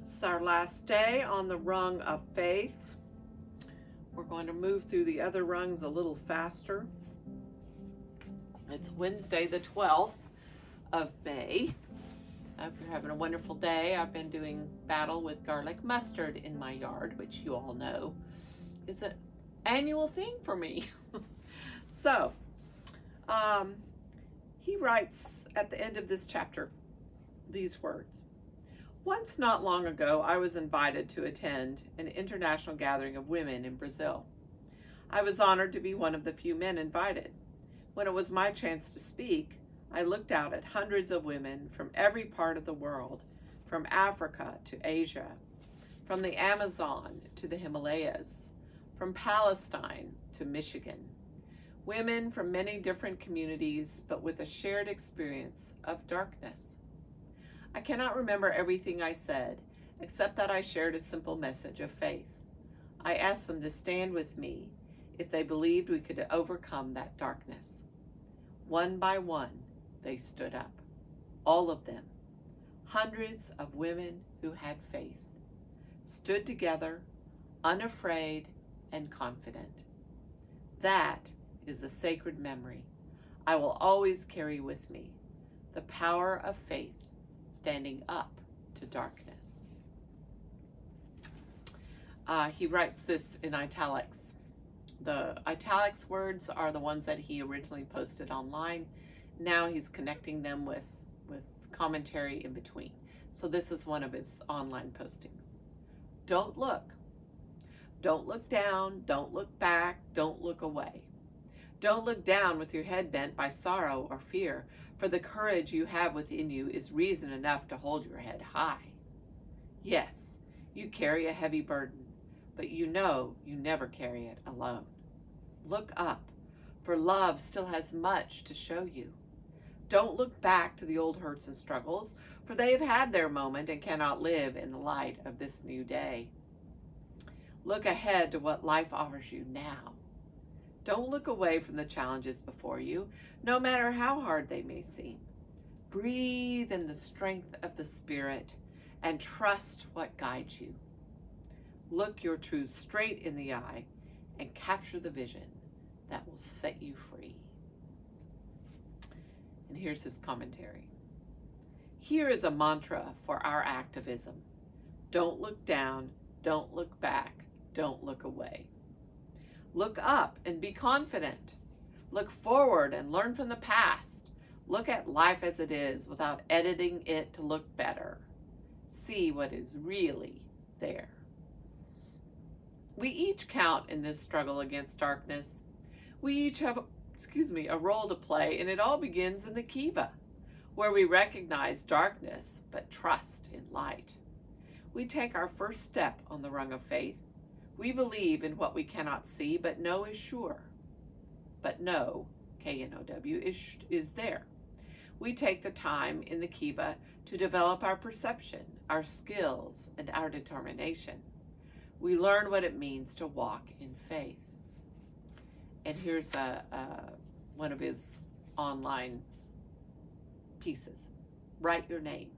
It's our last day on the rung of faith. We're going to move through the other rungs a little faster. It's Wednesday, the 12th of May. I hope you're having a wonderful day. I've been doing battle with garlic mustard in my yard, which you all know is an annual thing for me. So, he writes at the end of this chapter these words. Once not long ago, I was invited to attend an international gathering of women in Brazil. I was honored to be one of the few men invited. When it was my chance to speak, I looked out at hundreds of women from every part of the world, from Africa to Asia, from the Amazon to the Himalayas, from Palestine to Michigan. Women from many different communities, but with a shared experience of darkness. I cannot remember everything I said, except that I shared a simple message of faith. I asked them to stand with me if they believed we could overcome that darkness. One by one, they stood up. All of them, hundreds of women who had faith, stood together, unafraid and confident. That is a sacred memory I will always carry with me, the power of faith standing up to darkness. He writes this in italics. The italics words are the ones that he originally posted online. Now he's connecting them with commentary in between. So this is one of his online postings. Don't look. Don't look down. Don't look back. Don't look away. Don't look down with your head bent by sorrow or fear, for the courage you have within you is reason enough to hold your head high. Yes, you carry a heavy burden, but you know you never carry it alone. Look up, for love still has much to show you. Don't look back to the old hurts and struggles, for they have had their moment and cannot live in the light of this new day. Look ahead to what life offers you now. Don't look away from the challenges before you, no matter how hard they may seem. Breathe in the strength of the Spirit and trust what guides you. Look your truth straight in the eye and capture the vision that will set you free. And here's his commentary. Here is a mantra for our activism. Don't look down, don't look back, don't look away. Look up and be confident. Look forward and learn from the past. Look at life as it is without editing it to look better. See what is really there. We each count in this struggle against darkness. We each have, a role to play, and it all begins in the kiva, where we recognize darkness but trust in light. We take our first step on the rung of faith. We believe in what we cannot see, but know is sure. But know, K-N-O-W, is there. We take the time in the kiva to develop our perception, our skills, and our determination. We learn what it means to walk in faith. And here's one of his online pieces. Write your name.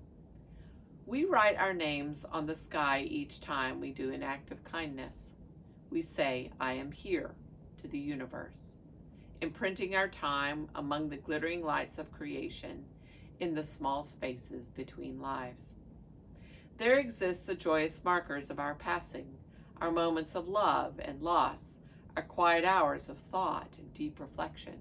We write our names on the sky each time we do an act of kindness. We say, I am here, to the universe, imprinting our time among the glittering lights of creation in the small spaces between lives. There exist the joyous markers of our passing, our moments of love and loss, our quiet hours of thought and deep reflection.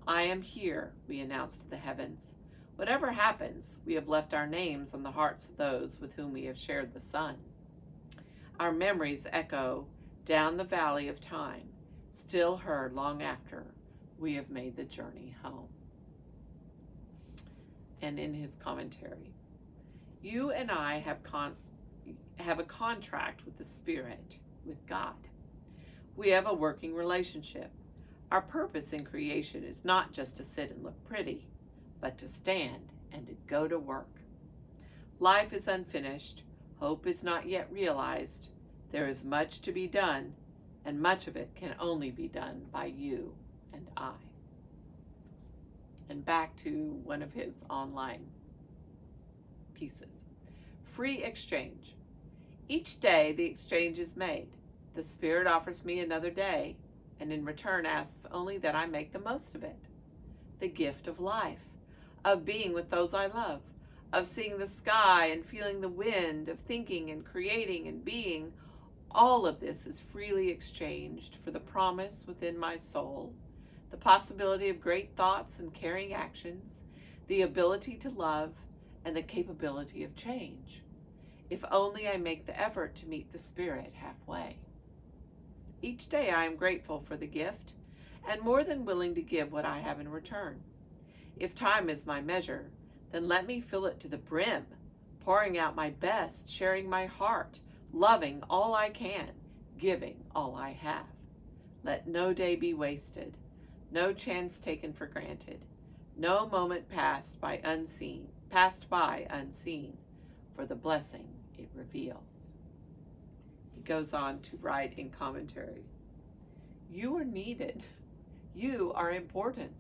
I am here, we announce to the heavens. Whatever happens, we have left our names on the hearts of those with whom we have shared the sun. Our memories echo down the valley of time, still heard long after we have made the journey home. And in his commentary, you and I have a contract with the Spirit, with God. We have a working relationship. Our purpose in creation is not just to sit and look pretty, but to stand and to go to work. Life is unfinished. Hope is not yet realized. There is much to be done, and much of it can only be done by you and I. And back to one of his online pieces. free exchange. Each day the exchange is made. The Spirit offers me another day, and in return asks only that I make the most of it. The gift of life, of being with those I love, of seeing the sky and feeling the wind, of thinking and creating and being, all of this is freely exchanged for the promise within my soul, the possibility of great thoughts and caring actions, the ability to love, and the capability of change, if only I make the effort to meet the Spirit halfway. Each day I am grateful for the gift, and more than willing to give what I have in return. If time is my measure, then let me fill it to the brim, pouring out my best, sharing my heart, loving all I can, giving all I have. Let no day be wasted, no chance taken for granted, no moment passed by unseen, for the blessing it reveals. He goes on to write in commentary, you are needed. You are important.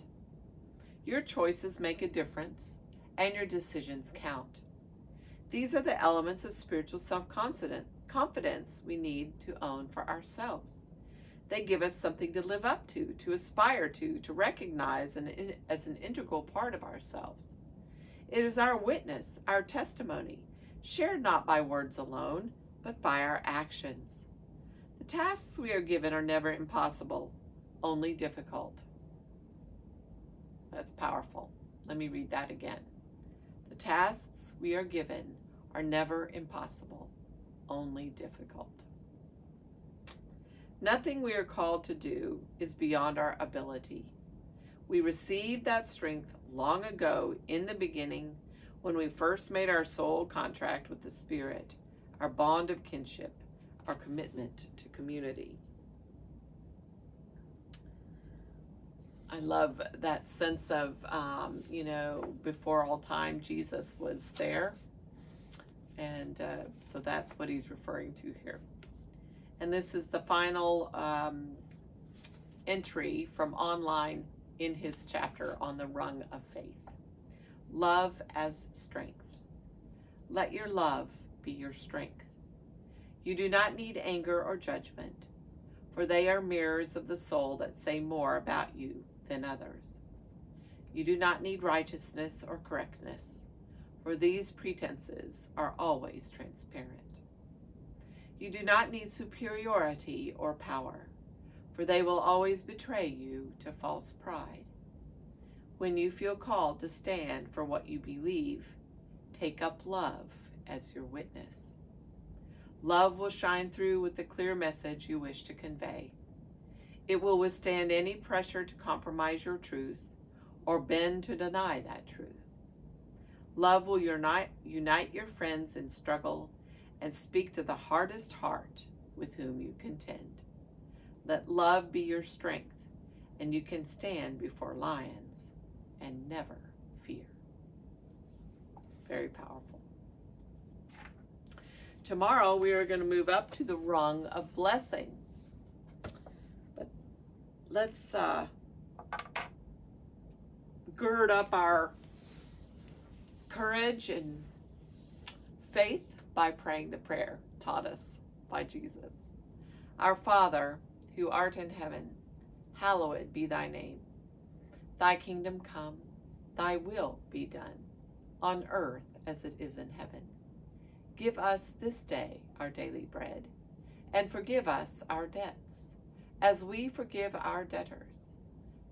Your choices make a difference, and your decisions count. These are the elements of spiritual self-confidence we need to own for ourselves. They give us something to live up to aspire to recognize as an integral part of ourselves. It is our witness, our testimony, shared not by words alone, but by our actions. The tasks we are given are never impossible, only difficult. That's powerful. Let me read that again. The tasks we are given are never impossible, only difficult. Nothing we are called to do is beyond our ability. We received that strength long ago in the beginning when we first made our soul contract with the Spirit, our bond of kinship, our commitment to community. I love that sense of, before all time, Jesus was there. And so that's what he's referring to here. And this is the final entry from online in his chapter on the rung of faith. Love as strength. Let your love be your strength. You do not need anger or judgment, for they are mirrors of the soul that say more about you than others. You do not need righteousness or correctness, for these pretenses are always transparent. You do not need superiority or power, for they will always betray you to false pride. When you feel called to stand for what you believe, take up love as your witness. Love will shine through with the clear message you wish to convey. It will withstand any pressure to compromise your truth or bend to deny that truth. Love will unite your friends in struggle and speak to the hardest heart with whom you contend. Let love be your strength, and you can stand before lions and never fear. Very powerful. Tomorrow we are going to move up to the rung of blessing. But let's gird up our courage and faith by praying the prayer taught us by Jesus. Our Father, who art in heaven, hallowed be thy name. Thy kingdom come, thy will be done, on earth as it is in heaven. Give us this day our daily bread, and forgive us our debts, as we forgive our debtors.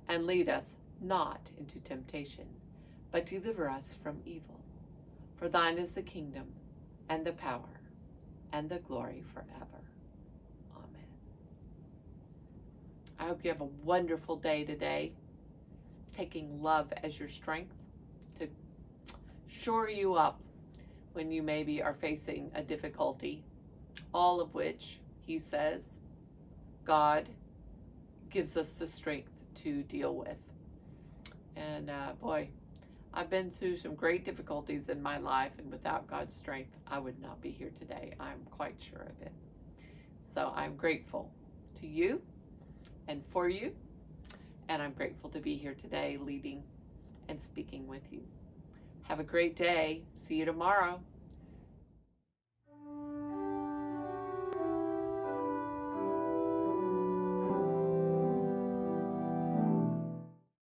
And lead us not into temptation, but deliver us from evil. For thine is the kingdom, and the power, and the glory forever. Amen. I hope you have a wonderful day today, taking love as your strength to shore you up when you maybe are facing a difficulty, all of which, he says, God gives us the strength to deal with. And boy, I've been through some great difficulties in my life, and without God's strength, I would not be here today. I'm quite sure of it. So I'm grateful to you and for you, and I'm grateful to be here today leading and speaking with you. Have a great day. See you tomorrow.